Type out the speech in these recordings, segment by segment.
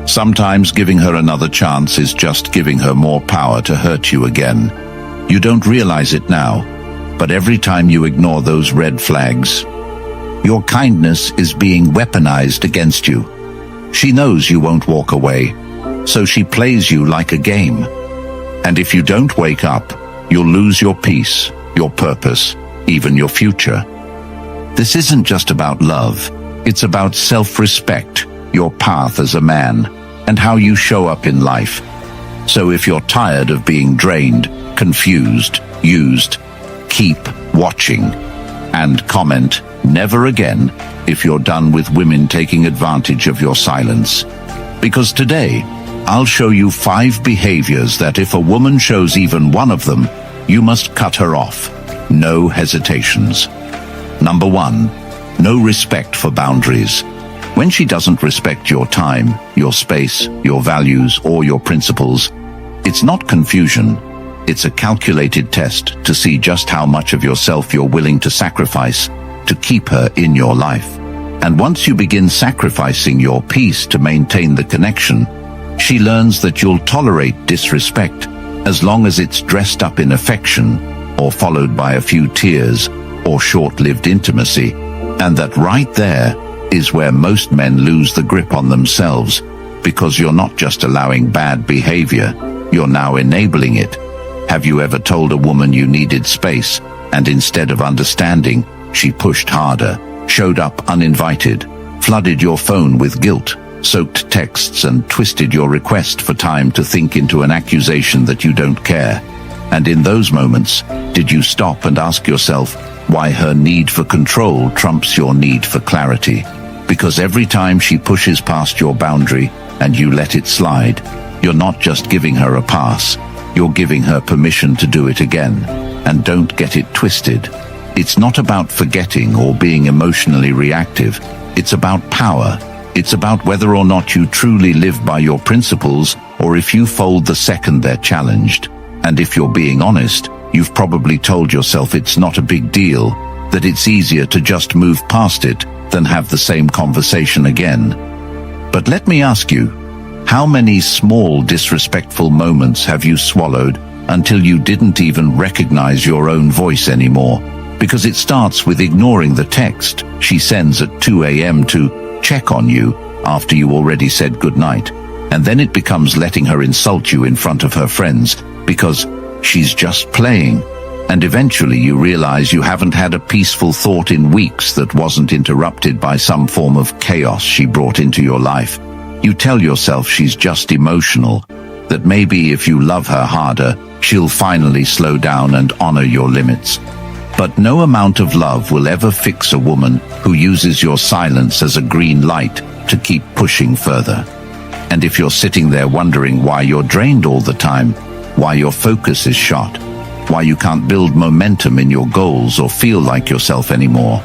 Sometimes giving her another chance is just giving her more power to hurt you again. You don't realize it now, but every time you ignore those red flags, your kindness is being weaponized against you. She knows you won't walk away, so she plays you like a game. And if you don't wake up, you'll lose your peace, your purpose, even your future. This isn't just about love. It's about self-respect, your path as a man, and how you show up in life. So if you're tired of being drained, confused, used, keep watching. And comment, never again, if you're done with women taking advantage of your silence. Because today, I'll show you 5 behaviors that if a woman shows even one of them, you must cut her off. No hesitations. Number 1, no respect for boundaries. When she doesn't respect your time, your space, your values, or your principles, it's not confusion. It's a calculated test to see just how much of yourself you're willing to sacrifice to keep her in your life. And once you begin sacrificing your peace to maintain the connection, she learns that you'll tolerate disrespect as long as it's dressed up in affection or followed by a few tears or short-lived intimacy. And that right there is where most men lose the grip on themselves, because you're not just allowing bad behavior, you're now enabling it. Have you ever told a woman you needed space, and instead of understanding, she pushed harder, showed up uninvited, flooded your phone with guilt, soaked texts and twisted your request for time to think into an accusation that you don't care? And in those moments, did you stop and ask yourself why her need for control trumps your need for clarity? Because every time she pushes past your boundary and you let it slide, you're not just giving her a pass, you're giving her permission to do it again. And don't get it twisted. It's not about forgetting or being emotionally reactive. It's about power. It's about whether or not you truly live by your principles, or if you fold the second they're challenged. And if you're being honest, you've probably told yourself it's not a big deal, that it's easier to just move past it than have the same conversation again. But let me ask you, how many small disrespectful moments have you swallowed until you didn't even recognize your own voice anymore? Because it starts with ignoring the text she sends at 2 a.m. to check on you after you already said goodnight. And then it becomes letting her insult you in front of her friends because she's just playing. And eventually you realize you haven't had a peaceful thought in weeks that wasn't interrupted by some form of chaos she brought into your life. You tell yourself she's just emotional, that maybe if you love her harder, she'll finally slow down and honor your limits. But no amount of love will ever fix a woman who uses your silence as a green light to keep pushing further. And if you're sitting there wondering why you're drained all the time, why your focus is shot, why you can't build momentum in your goals or feel like yourself anymore,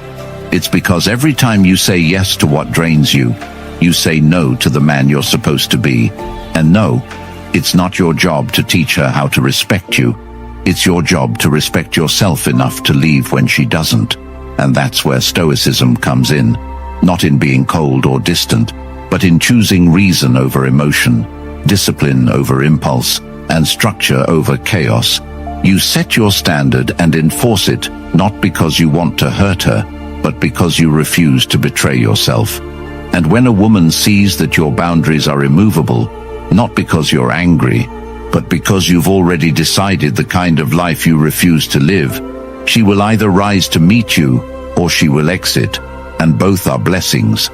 it's because every time you say yes to what drains you, you say no to the man you're supposed to be. And no, it's not your job to teach her how to respect you. It's your job to respect yourself enough to leave when she doesn't. And that's where Stoicism comes in, not in being cold or distant, but in choosing reason over emotion, discipline over impulse, and structure over chaos. You set your standard and enforce it, not because you want to hurt her, but because you refuse to betray yourself. And when a woman sees that your boundaries are immovable, not because you're angry, but because you've already decided the kind of life you refuse to live, she will either rise to meet you or she will exit, and both are blessings.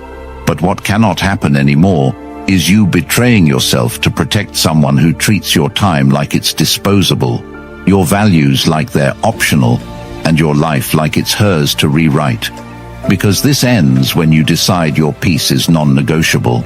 But what cannot happen anymore is you betraying yourself to protect someone who treats your time like it's disposable, your values like they're optional, and your life like it's hers to rewrite. Because this ends when you decide your peace is non-negotiable.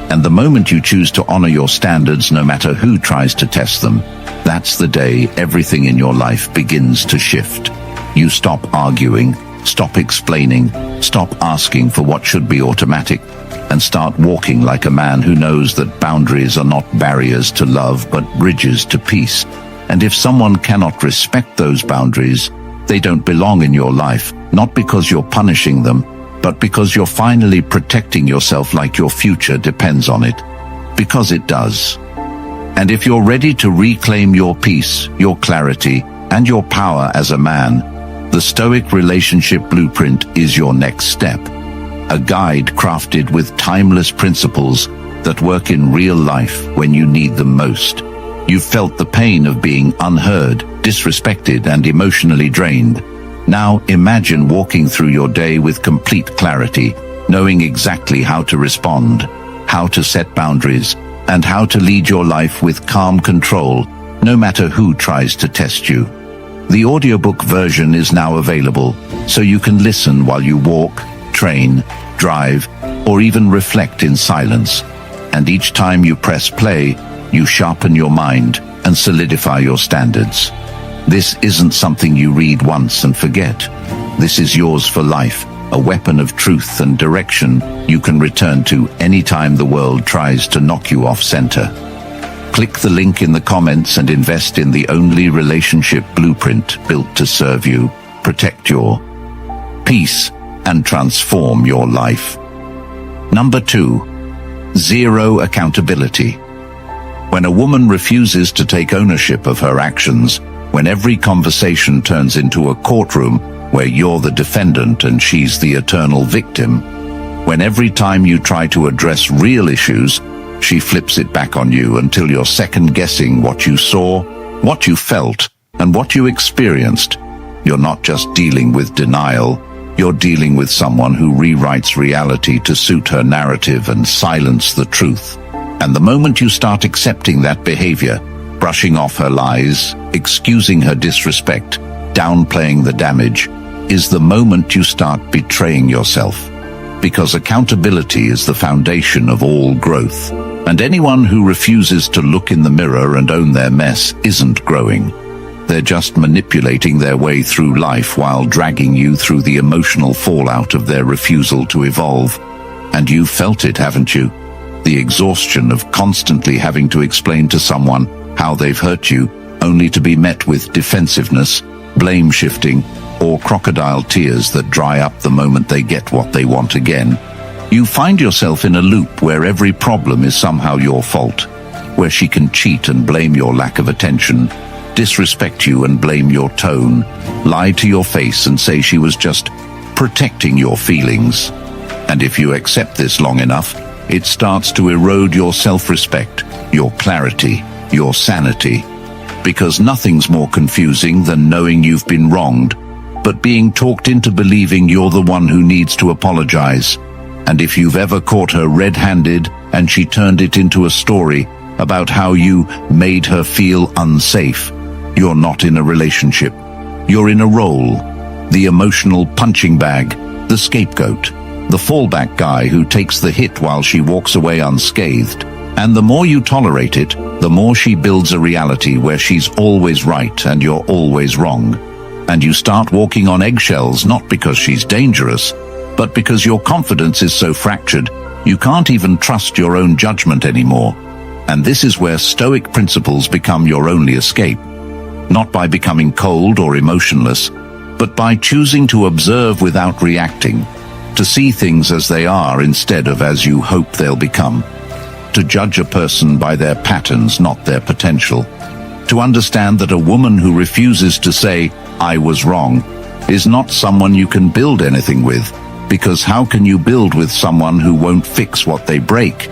And the moment you choose to honor your standards no matter who tries to test them, that's the day everything in your life begins to shift. You stop arguing, stop explaining, stop asking for what should be automatic, and start walking like a man who knows that boundaries are not barriers to love but bridges to peace. And if someone cannot respect those boundaries, they don't belong in your life, not because you're punishing them, but because you're finally protecting yourself like your future depends on it. because it does. And if you're ready to reclaim your peace, your clarity, and your power as a man, the Stoic Relationship Blueprint is your next step. A guide crafted with timeless principles that work in real life when you need them most. You've felt the pain of being unheard, disrespected, and emotionally drained. Now imagine walking through your day with complete clarity, knowing exactly how to respond, how to set boundaries, and how to lead your life with calm control, no matter who tries to test you. The audiobook version is now available, so you can listen while you walk, train, drive, or even reflect in silence. And each time you press play, you sharpen your mind and solidify your standards. This isn't something you read once and forget. This is yours for life, a weapon of truth and direction you can return to anytime the world tries to knock you off center. Click the link in the comments and invest in the only relationship blueprint built to serve you, protect your peace, and transform your life. Number 2, zero accountability. When a woman refuses to take ownership of her actions, when every conversation turns into a courtroom where you're the defendant and she's the eternal victim, when every time you try to address real issues, she flips it back on you until you're second-guessing what you saw, what you felt, and what you experienced, you're not just dealing with denial, you're dealing with someone who rewrites reality to suit her narrative and silence the truth. And the moment you start accepting that behavior, brushing off her lies, excusing her disrespect, downplaying the damage, is the moment you start betraying yourself. Because accountability is the foundation of all growth. And anyone who refuses to look in the mirror and own their mess isn't growing. They're just manipulating their way through life while dragging you through the emotional fallout of their refusal to evolve. And you've felt it, haven't you? The exhaustion of constantly having to explain to someone how they've hurt you, only to be met with defensiveness, blame shifting, or crocodile tears that dry up the moment they get what they want again. You find yourself in a loop where every problem is somehow your fault, where she can cheat and blame your lack of attention, disrespect you and blame your tone, lie to your face and say she was just protecting your feelings. And if you accept this long enough, it starts to erode your self-respect, your clarity, your sanity. Because nothing's more confusing than knowing you've been wronged, but being talked into believing you're the one who needs to apologize. And if you've ever caught her red-handed and she turned it into a story about how you made her feel unsafe, you're not in a relationship. You're in a role, the emotional punching bag, the scapegoat, the fallback guy who takes the hit while she walks away unscathed. And the more you tolerate it, the more she builds a reality where she's always right and you're always wrong. And you start walking on eggshells not because she's dangerous, but because your confidence is so fractured, you can't even trust your own judgment anymore. And this is where Stoic principles become your only escape. Not by becoming cold or emotionless, but by choosing to observe without reacting, to see things as they are instead of as you hope they'll become, to judge a person by their patterns, not their potential, to understand that a woman who refuses to say, "I was wrong," is not someone you can build anything with, because how can you build with someone who won't fix what they break?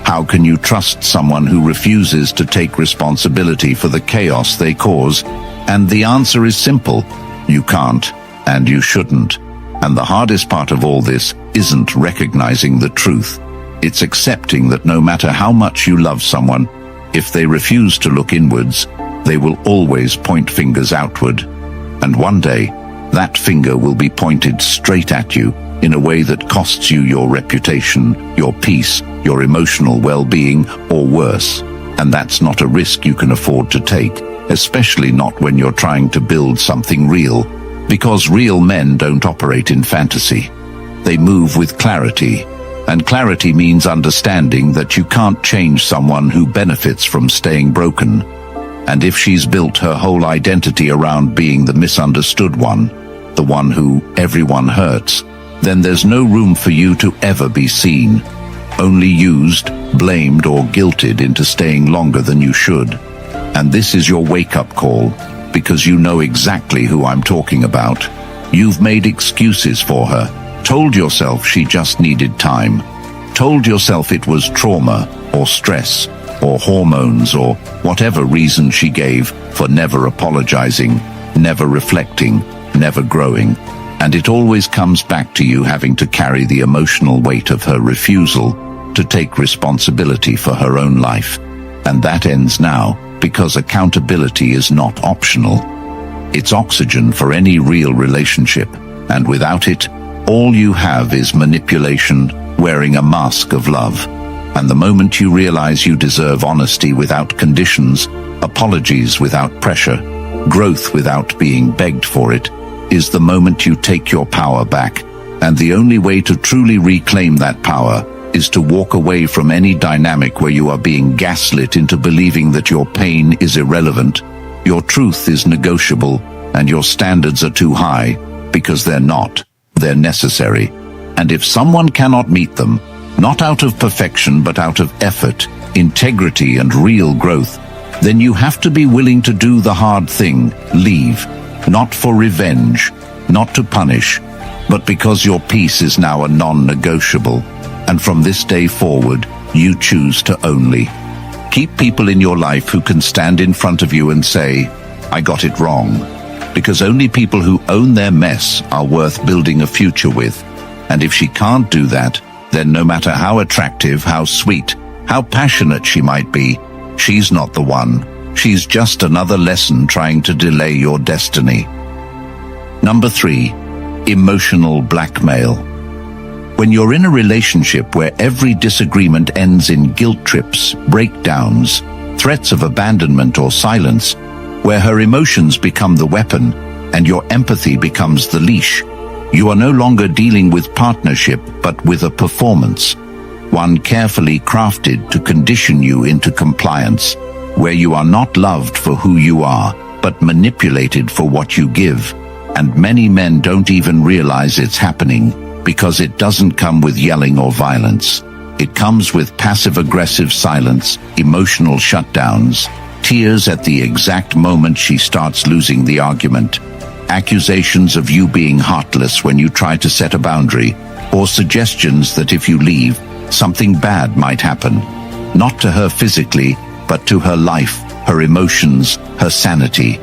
How can you trust someone who refuses to take responsibility for the chaos they cause? And the answer is simple: you can't, and you shouldn't. And the hardest part of all this isn't recognizing the truth. It's accepting that no matter how much you love someone, if they refuse to look inwards, they will always point fingers outward. And one day, that finger will be pointed straight at you in a way that costs you your reputation, your peace, your emotional well-being, or worse. And that's not a risk you can afford to take, especially not when you're trying to build something real, because real men don't operate in fantasy. They move with clarity, and clarity means understanding that you can't change someone who benefits from staying broken. And if she's built her whole identity around being the misunderstood one, the one who everyone hurts, then there's no room for you to ever be seen. only used, blamed, or guilted into staying longer than you should. And this is your wake-up call, because you know exactly who I'm talking about. You've made excuses for her, told yourself she just needed time, told yourself it was trauma, or stress, or hormones, or whatever reason she gave for never apologizing, never reflecting, never growing. And it always comes back to you having to carry the emotional weight of her refusal to take responsibility for her own life. And that ends now, because accountability is not optional. It's oxygen for any real relationship, and without it, all you have is manipulation wearing a mask of love. And the moment you realize you deserve honesty without conditions, apologies without pressure, growth without being begged for it, is the moment you take your power back. And the only way to truly reclaim that power is to walk away from any dynamic where you are being gaslit into believing that your pain is irrelevant, your truth is negotiable, and your standards are too high, because they're not. They're necessary. And if someone cannot meet them, not out of perfection but out of effort, integrity, and real growth, then you have to be willing to do the hard thing, leave. Not for revenge, not to punish, but because your peace is now a non-negotiable. And from this day forward, you choose to only keep people in your life who can stand in front of you and say, I got it wrong. Because only people who own their mess are worth building a future with. And if she can't do that, then no matter how attractive, how sweet, how passionate she might be, she's not the one. She's just another lesson trying to delay your destiny. Number 3, emotional blackmail. When you're in a relationship where every disagreement ends in guilt trips, breakdowns, threats of abandonment or silence, where her emotions become the weapon and your empathy becomes the leash, you are no longer dealing with partnership but with a performance, one carefully crafted to condition you into compliance, where you are not loved for who you are, but manipulated for what you give. And many men don't even realize it's happening, because it doesn't come with yelling or violence. It comes with passive-aggressive silence, emotional shutdowns, tears at the exact moment she starts losing the argument, accusations of you being heartless when you try to set a boundary, or suggestions that if you leave, something bad might happen. Not to her physically, but to her life, her emotions, her sanity.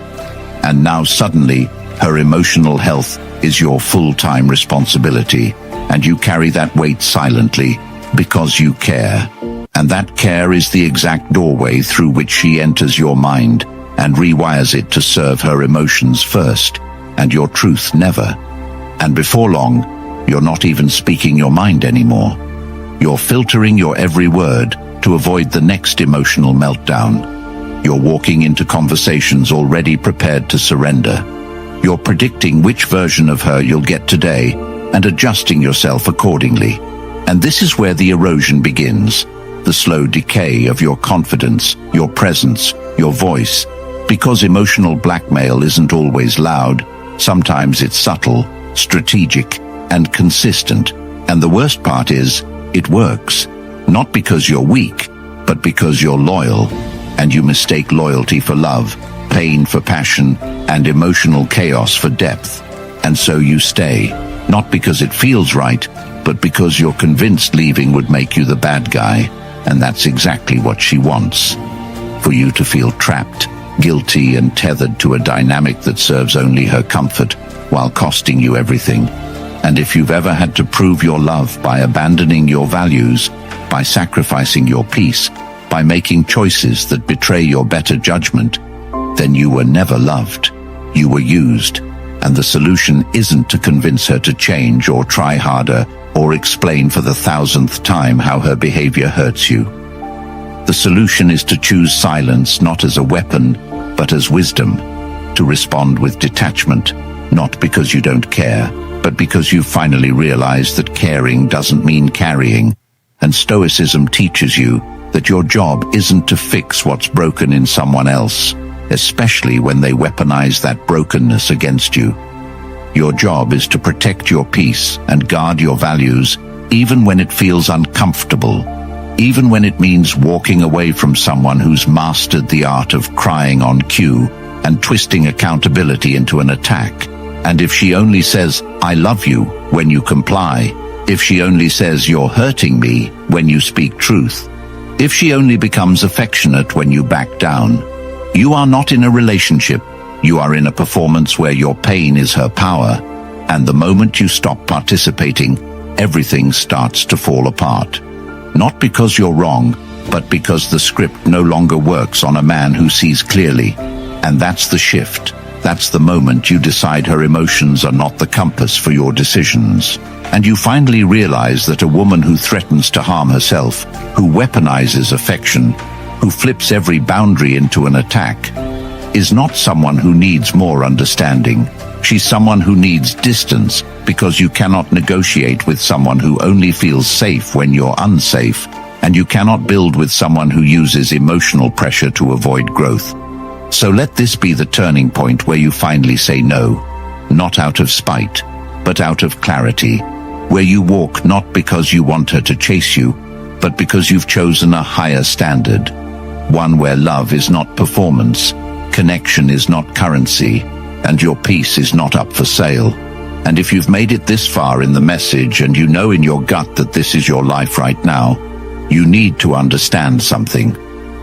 And now suddenly, her emotional health is your full-time responsibility, and you carry that weight silently because you care. And that care is the exact doorway through which she enters your mind and rewires it to serve her emotions first, and your truth never. And before long, you're not even speaking your mind anymore. You're filtering your every word to avoid the next emotional meltdown. You're walking into conversations already prepared to surrender. You're predicting which version of her you'll get today and adjusting yourself accordingly. And this is where the erosion begins, the slow decay of your confidence, your presence, your voice. Because emotional blackmail isn't always loud, sometimes it's subtle, strategic, and consistent. And the worst part is, it works. Not because you're weak, but because you're loyal, and you mistake loyalty for love, pain for passion, and emotional chaos for depth. And so you stay, not because it feels right, but because you're convinced leaving would make you the bad guy, and that's exactly what she wants. For you to feel trapped, guilty, and tethered to a dynamic that serves only her comfort, while costing you everything. And if you've ever had to prove your love by abandoning your values, by sacrificing your peace, by making choices that betray your better judgment, then you were never loved. You were used. And the solution isn't to convince her to change or try harder or explain for the 1,000th time how her behavior hurts you. The solution is to choose silence not as a weapon, but as wisdom, to respond with detachment, not because you don't care, but because you've finally realized that caring doesn't mean carrying. And Stoicism teaches you that your job isn't to fix what's broken in someone else, especially when they weaponize that brokenness against you. Your job is to protect your peace and guard your values even when it feels uncomfortable, even when it means walking away from someone who's mastered the art of crying on cue and twisting accountability into an attack. And if she only says, "I love you," when you comply, if she only says, "You're hurting me," when you speak truth, if she only becomes affectionate when you back down, you are not in a relationship. You are in a performance where your pain is her power, and the moment you stop participating, everything starts to fall apart. Not because you're wrong, but because the script no longer works on a man who sees clearly. And that's the shift. That's the moment you decide her emotions are not the compass for your decisions. And you finally realize that a woman who threatens to harm herself, who weaponizes affection, who flips every boundary into an attack, is not someone who needs more understanding. She's someone who needs distance, because you cannot negotiate with someone who only feels safe when you're unsafe, and you cannot build with someone who uses emotional pressure to avoid growth. So let this be the turning point where you finally say no, not out of spite, but out of clarity, where you walk not because you want her to chase you, but because you've chosen a higher standard, one where love is not performance, connection is not currency, and your peace is not up for sale. And if you've made it this far in the message and you know in your gut that this is your life right now, you need to understand something.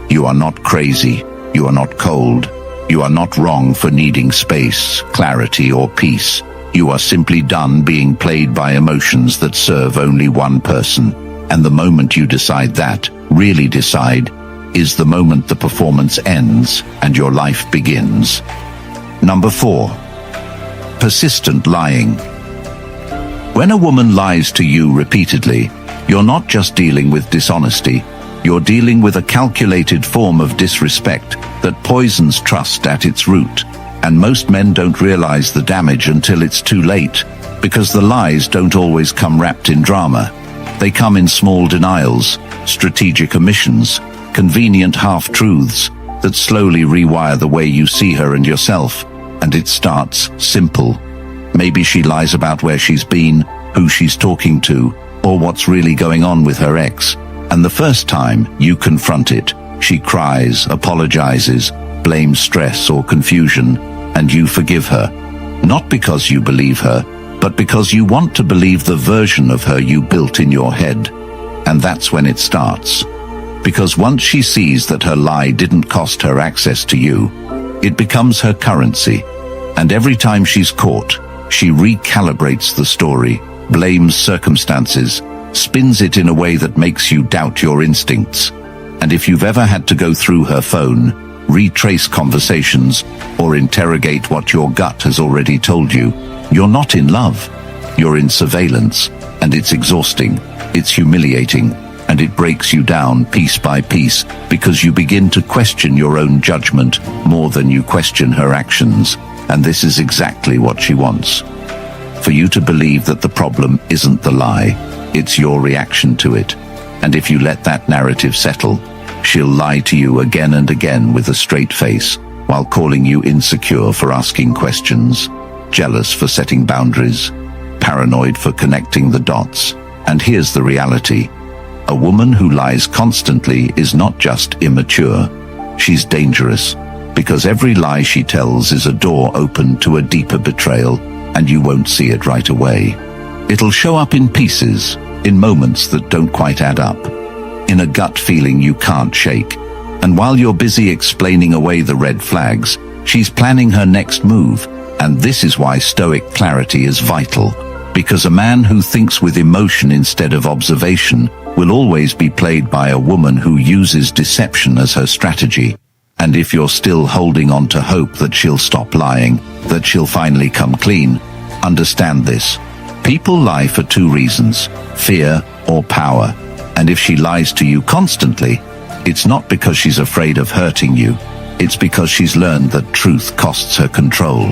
You are not crazy. You are not cold. You are not wrong for needing space, clarity, or peace. You are simply done being played by emotions that serve only one person. And the moment you decide that, really decide, is the moment the performance ends and your life begins. Number 4. Persistent lying. When a woman lies to you repeatedly, you're not just dealing with dishonesty. You're dealing with a calculated form of disrespect that poisons trust at its root. And most men don't realize the damage until it's too late, because the lies don't always come wrapped in drama. They come in small denials, strategic omissions, convenient half-truths that slowly rewire the way you see her and yourself. And it starts simple. Maybe she lies about where she's been, who she's talking to, or what's really going on with her ex. And the first time you confront it, she cries, apologizes, blames stress or confusion, and you forgive her. Not because you believe her, but because you want to believe the version of her you built in your head. And that's when it starts. Because once she sees that her lie didn't cost her access to you, it becomes her currency. And every time she's caught, she recalibrates the story, blames circumstances, spins it in a way that makes you doubt your instincts. And if you've ever had to go through her phone, retrace conversations, or interrogate what your gut has already told you, you're not in love. You're in surveillance, and it's exhausting, it's humiliating, and it breaks you down piece by piece because you begin to question your own judgment more than you question her actions. And this is exactly what she wants. For you to believe that the problem isn't the lie, it's your reaction to it. And if you let that narrative settle, she'll lie to you again and again with a straight face, while calling you insecure for asking questions, jealous for setting boundaries, paranoid for connecting the dots. And here's the reality. A woman who lies constantly is not just immature, she's dangerous, because every lie she tells is a door open to a deeper betrayal, and you won't see it right away. It'll show up in pieces, in moments that don't quite add up, in a gut feeling you can't shake. And while you're busy explaining away the red flags, she's planning her next move. And this is why Stoic clarity is vital, because a man who thinks with emotion instead of observation will always be played by a woman who uses deception as her strategy. And if you're still holding on to hope that she'll stop lying, that she'll finally come clean, understand this. People lie for two reasons, fear or power. And if she lies to you constantly, it's not because she's afraid of hurting you. It's because she's learned that truth costs her control.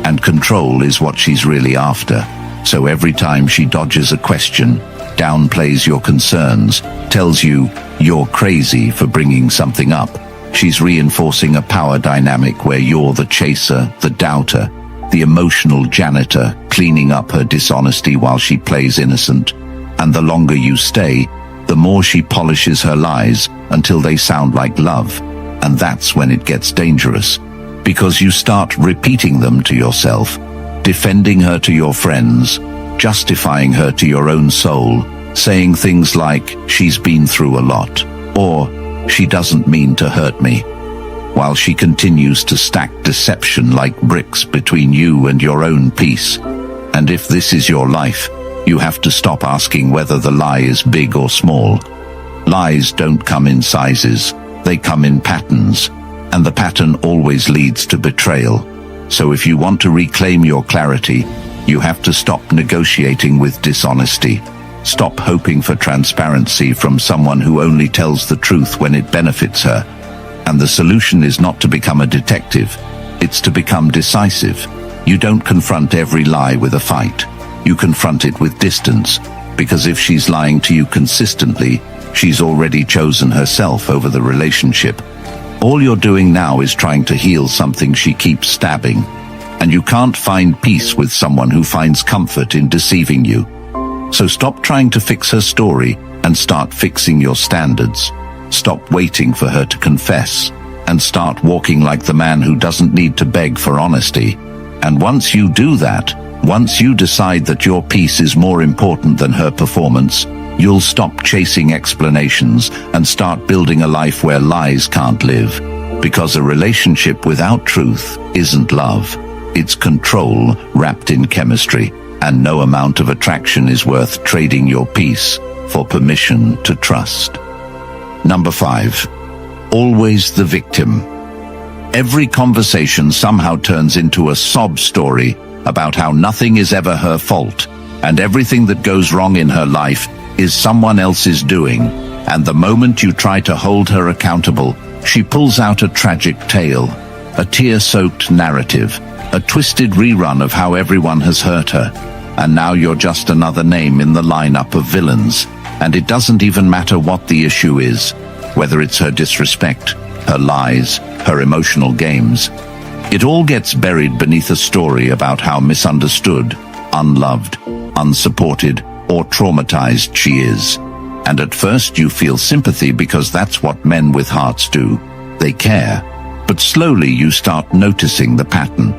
And control is what she's really after. So every time she dodges a question, downplays your concerns, tells you you're crazy for bringing something up, she's reinforcing a power dynamic where you're the chaser, the doubter, the emotional janitor, cleaning up her dishonesty while she plays innocent. And the longer you stay, the more she polishes her lies until they sound like love. And that's when it gets dangerous, because you start repeating them to yourself, defending her to your friends, justifying her to your own soul, saying things like, she's been through a lot, or she doesn't mean to hurt me, while she continues to stack deception like bricks between you and your own peace. And if this is your life, you have to stop asking whether the lie is big or small. Lies don't come in sizes, they come in patterns, and the pattern always leads to betrayal. So if you want to reclaim your clarity, you have to stop negotiating with dishonesty. Stop hoping for transparency from someone who only tells the truth when it benefits her. And the solution is not to become a detective, it's to become decisive. You don't confront every lie with a fight. You confront it with distance, because if she's lying to you consistently, she's already chosen herself over the relationship. All you're doing now is trying to heal something she keeps stabbing, and you can't find peace with someone who finds comfort in deceiving you. So stop trying to fix her story and start fixing your standards. Stop waiting for her to confess, and start walking like the man who doesn't need to beg for honesty. And once you do that, once you decide that your peace is more important than her performance, you'll stop chasing explanations and start building a life where lies can't live. Because a relationship without truth isn't love. It's control wrapped in chemistry, and no amount of attraction is worth trading your peace for permission to trust. Number 5. Always the victim. Every conversation somehow turns into a sob story about how nothing is ever her fault, and everything that goes wrong in her life is someone else's doing. And the moment you try to hold her accountable, she pulls out a tragic tale, a tear-soaked narrative, a twisted rerun of how everyone has hurt her. And now you're just another name in the lineup of villains. And it doesn't even matter what the issue is, whether it's her disrespect, her lies, her emotional games. It all gets buried beneath a story about how misunderstood, unloved, unsupported, or traumatized she is. And at first you feel sympathy because that's what men with hearts do. They care. But slowly you start noticing the pattern.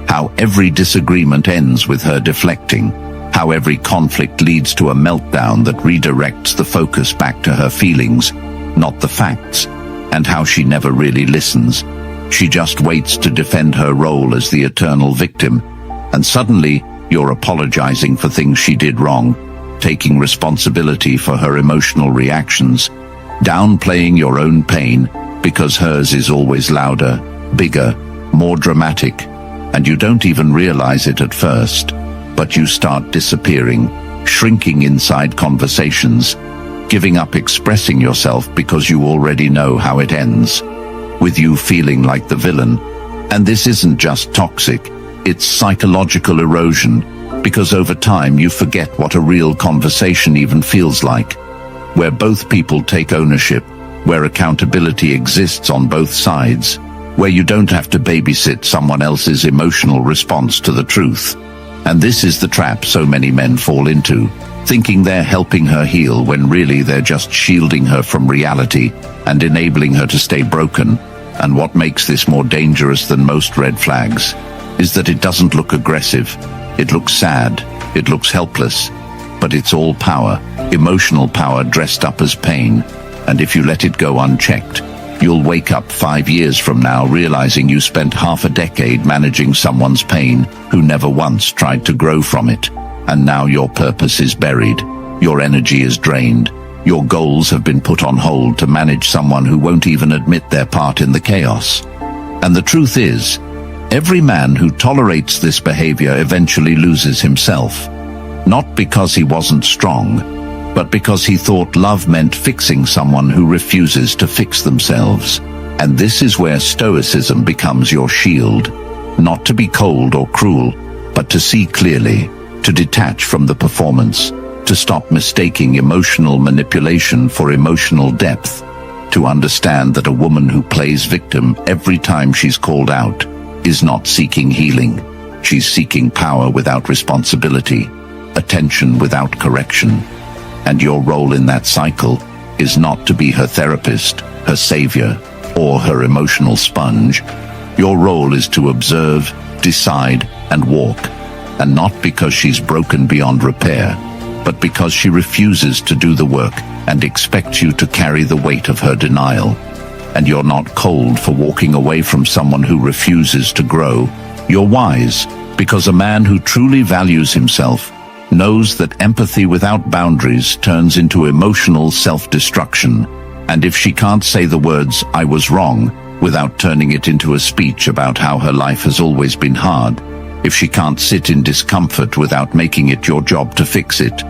How every disagreement ends with her deflecting. How every conflict leads to a meltdown that redirects the focus back to her feelings, not the facts. And how she never really listens. She just waits to defend her role as the eternal victim. And suddenly, you're apologizing for things she did wrong, taking responsibility for her emotional reactions, downplaying your own pain because hers is always louder, bigger, more dramatic, and you don't even realize it at first, but you start disappearing, shrinking inside conversations, giving up expressing yourself because you already know how it ends, with you feeling like the villain. And this isn't just toxic, it's psychological erosion, because over time you forget what a real conversation even feels like, where both people take ownership, where accountability exists on both sides, where you don't have to babysit someone else's emotional response to the truth. And this is the trap so many men fall into, thinking they're helping her heal when really they're just shielding her from reality and enabling her to stay broken. And what makes this more dangerous than most red flags is that it doesn't look aggressive. It looks sad, it looks helpless, but it's all power, emotional power dressed up as pain. And if you let it go unchecked, you'll wake up 5 years from now realizing you spent half a decade managing someone's pain who never once tried to grow from it. And now your purpose is buried, your energy is drained, your goals have been put on hold to manage someone who won't even admit their part in the chaos. And the truth is, every man who tolerates this behavior eventually loses himself. Not because he wasn't strong, but because he thought love meant fixing someone who refuses to fix themselves. And this is where Stoicism becomes your shield, not to be cold or cruel, but to see clearly, to detach from the performance, to stop mistaking emotional manipulation for emotional depth, to understand that a woman who plays victim every time she's called out is not seeking healing. She's seeking power without responsibility, attention without correction. And your role in that cycle is not to be her therapist, her savior, or her emotional sponge. Your role is to observe, decide, and walk, and not because she's broken beyond repair, but because she refuses to do the work and expects you to carry the weight of her denial. And you're not cold for walking away from someone who refuses to grow. You're wise, because a man who truly values himself knows that empathy without boundaries turns into emotional self-destruction. And if she can't say the words, "I was wrong," without turning it into a speech about how her life has always been hard, if she can't sit in discomfort without making it your job to fix it,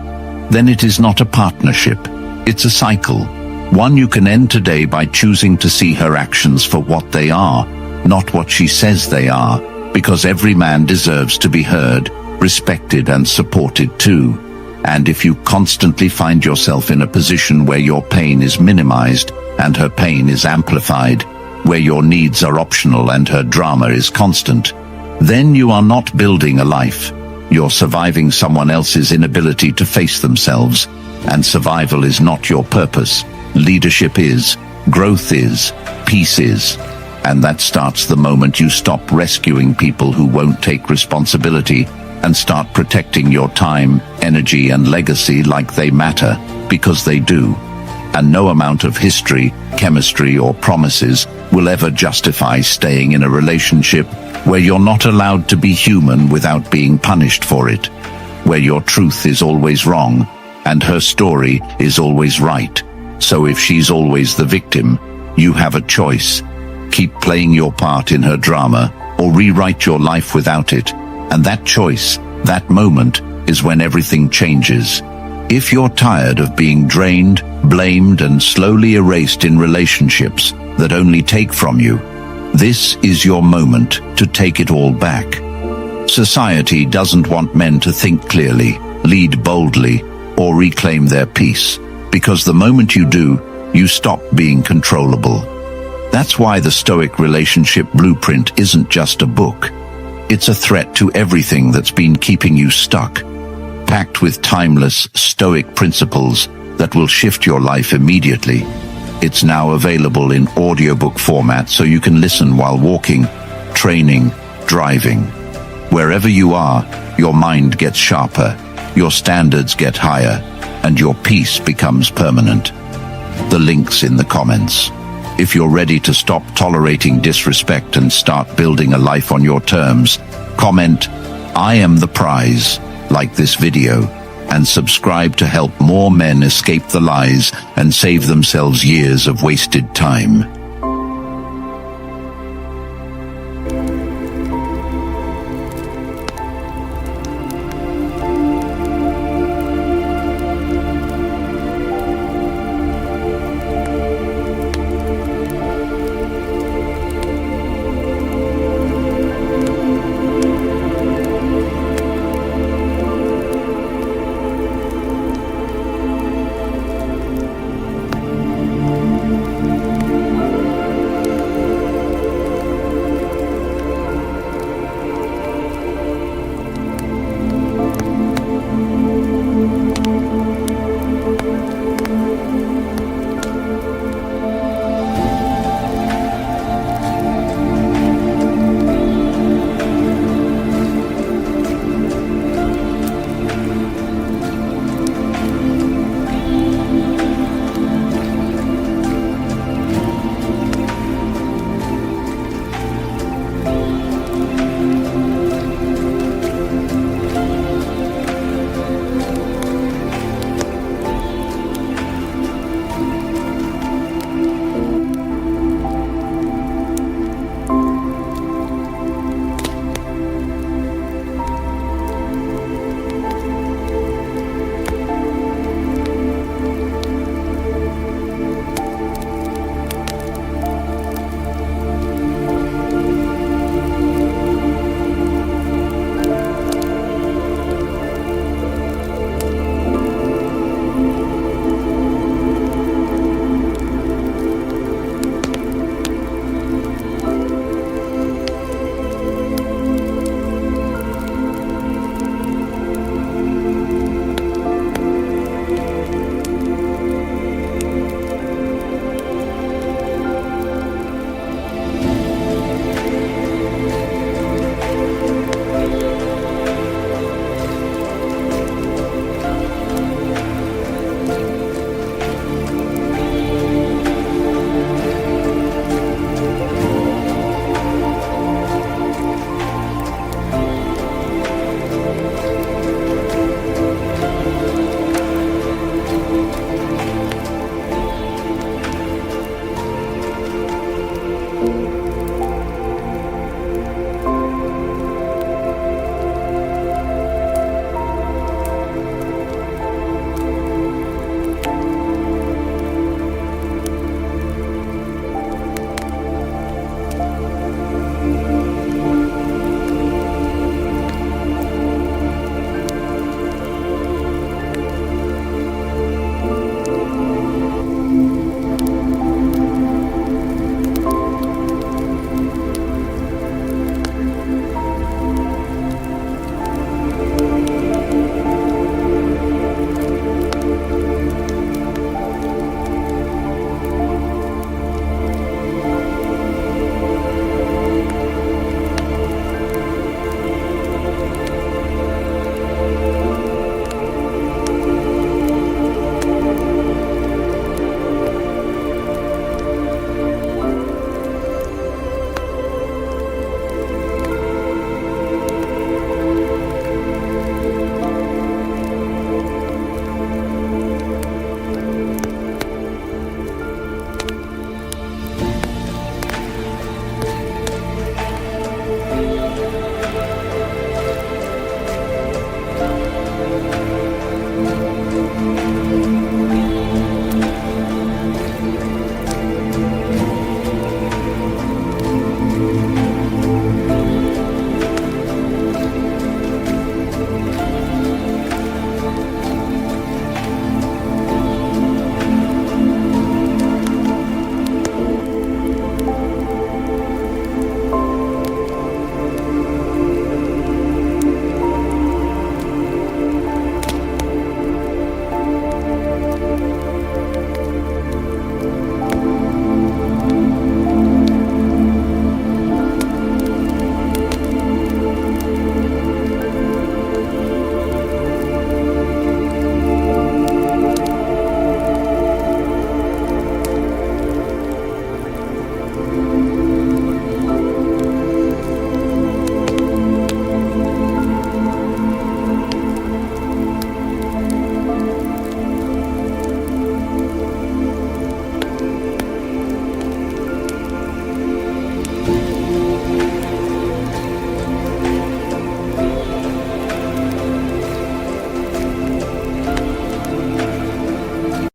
then it is not a partnership. It's a cycle. One you can end today by choosing to see her actions for what they are, not what she says they are, because every man deserves to be heard, respected, and supported too. And if you constantly find yourself in a position where your pain is minimized and her pain is amplified, where your needs are optional and her drama is constant, then you are not building a life. You're surviving someone else's inability to face themselves, and survival is not your purpose. Leadership is, growth is, peace is. And that starts the moment you stop rescuing people who won't take responsibility and start protecting your time, energy, and legacy like they matter, because they do. And no amount of history, chemistry, or promises will ever justify staying in a relationship where you're not allowed to be human without being punished for it, where your truth is always wrong and her story is always right. So if she's always the victim, you have a choice. Keep playing your part in her drama, or rewrite your life without it. And that choice, that moment, is when everything changes. If you're tired of being drained, blamed, and slowly erased in relationships that only take from you, this is your moment to take it all back. Society doesn't want men to think clearly, lead boldly, or reclaim their peace, because the moment you do, you stop being controllable. That's why the Stoic relationship blueprint isn't just a book. It's a threat to everything that's been keeping you stuck, packed with timeless Stoic principles that will shift your life immediately. It's now available in audiobook format so you can listen while walking, training, driving. Wherever you are, your mind gets sharper, your standards get higher, and your peace becomes permanent. The link's in the comments. If you're ready to stop tolerating disrespect and start building a life on your terms, comment, "I am the prize," like this video, and subscribe to help more men escape the lies and save themselves years of wasted time.